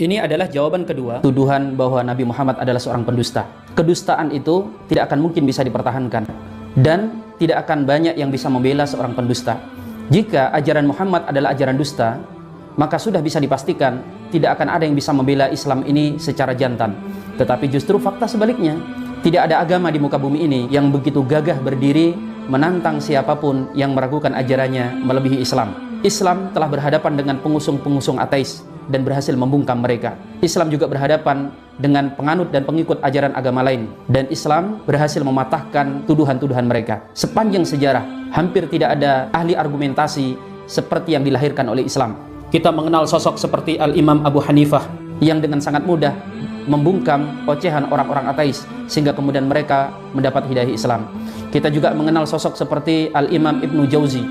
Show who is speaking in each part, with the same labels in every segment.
Speaker 1: Ini adalah jawaban kedua, tuduhan bahwa Nabi Muhammad adalah seorang pendusta. Kedustaan itu tidak akan mungkin bisa dipertahankan, dan tidak akan banyak yang bisa membela seorang pendusta. Jika ajaran Muhammad adalah ajaran dusta, maka sudah bisa dipastikan tidak akan ada yang bisa membela Islam ini secara jantan. Tetapi justru fakta sebaliknya, tidak ada agama di muka bumi ini yang begitu gagah berdiri menantang siapapun yang meragukan ajarannya melebihi Islam. Islam telah berhadapan dengan pengusung-pengusung ateis dan berhasil membungkam mereka. Islam juga berhadapan dengan penganut dan pengikut ajaran agama lain, dan Islam berhasil mematahkan tuduhan-tuduhan mereka. Sepanjang sejarah, hampir tidak ada ahli argumentasi seperti yang dilahirkan oleh Islam. Kita mengenal sosok seperti Al-Imam Abu Hanifah yang dengan sangat mudah membungkam ocehan orang-orang ateis sehingga kemudian mereka mendapat hidayah Islam. Kita juga mengenal sosok seperti Al-Imam Ibnu Jauzi,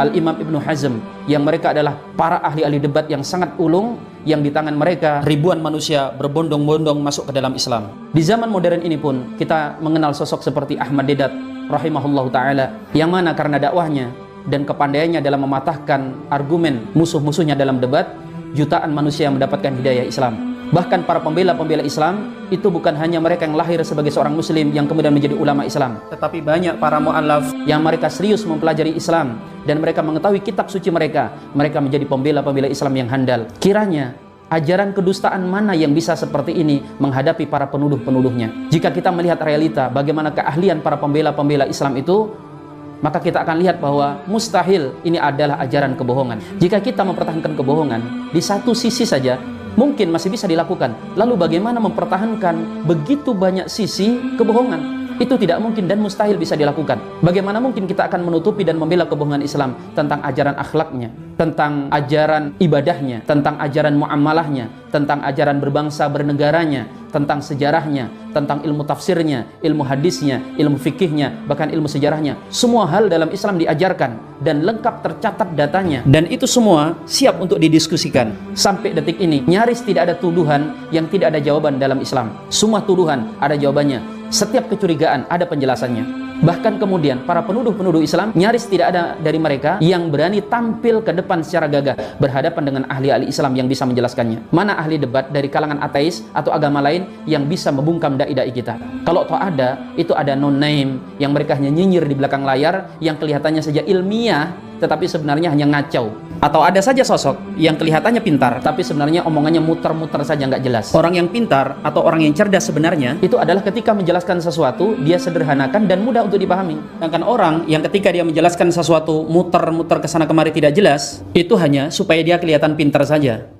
Speaker 1: Al-Imam Ibnu Hazm, yang mereka adalah para ahli-ahli debat yang sangat ulung, yang di tangan mereka ribuan manusia berbondong-bondong masuk ke dalam Islam. Di zaman modern ini pun kita mengenal sosok seperti Ahmad Deedat rahimahullahu ta'ala, yang mana karena dakwahnya dan kepandaiannya dalam mematahkan argumen musuh-musuhnya dalam debat, jutaan manusia yang mendapatkan hidayah Islam. Bahkan para pembela-pembela Islam itu bukan hanya mereka yang lahir sebagai seorang muslim yang kemudian menjadi ulama Islam, tetapi banyak para mu'allaf yang mereka serius mempelajari Islam dan mereka mengetahui kitab suci mereka menjadi pembela-pembela Islam yang handal. Kiranya ajaran kedustaan mana yang bisa seperti ini menghadapi para penuduh-penuduhnya? Jika kita melihat realita bagaimana keahlian para pembela-pembela Islam itu, maka kita akan lihat bahwa mustahil ini adalah ajaran kebohongan. Jika kita mempertahankan kebohongan di satu sisi saja mungkin masih bisa dilakukan, lalu bagaimana mempertahankan begitu banyak sisi kebohongan? Itu tidak mungkin dan mustahil bisa dilakukan. Bagaimana mungkin kita akan menutupi dan membela kebohongan Islam tentang ajaran akhlaknya, tentang ajaran ibadahnya, tentang ajaran muamalahnya, tentang ajaran berbangsa bernegaranya, tentang sejarahnya, tentang ilmu tafsirnya, ilmu hadisnya, ilmu fikihnya, bahkan ilmu sejarahnya. Semua hal dalam Islam diajarkan dan lengkap tercatat datanya, dan itu semua siap untuk didiskusikan. Sampai detik ini nyaris tidak ada tuduhan yang tidak ada jawaban dalam Islam. Semua tuduhan ada jawabannya. Setiap kecurigaan ada penjelasannya. Bahkan kemudian para penuduh-penuduh Islam nyaris tidak ada dari mereka yang berani tampil ke depan secara gagah berhadapan dengan ahli-ahli Islam yang bisa menjelaskannya. Mana ahli debat dari kalangan ateis atau agama lain yang bisa membungkam dai-dai kita? Kalau toh ada, itu ada non-name yang mereka hanya nyinyir di belakang layar yang kelihatannya saja ilmiah tetapi sebenarnya hanya ngacau. Atau ada saja sosok yang kelihatannya pintar tapi sebenarnya omongannya muter-muter saja nggak jelas. Orang yang pintar atau orang yang cerdas sebenarnya itu adalah ketika menjelaskan sesuatu dia sederhanakan dan mudah untuk dipahami. Sedangkan orang yang ketika dia menjelaskan sesuatu muter-muter kesana kemari tidak jelas, itu hanya supaya dia kelihatan pintar saja.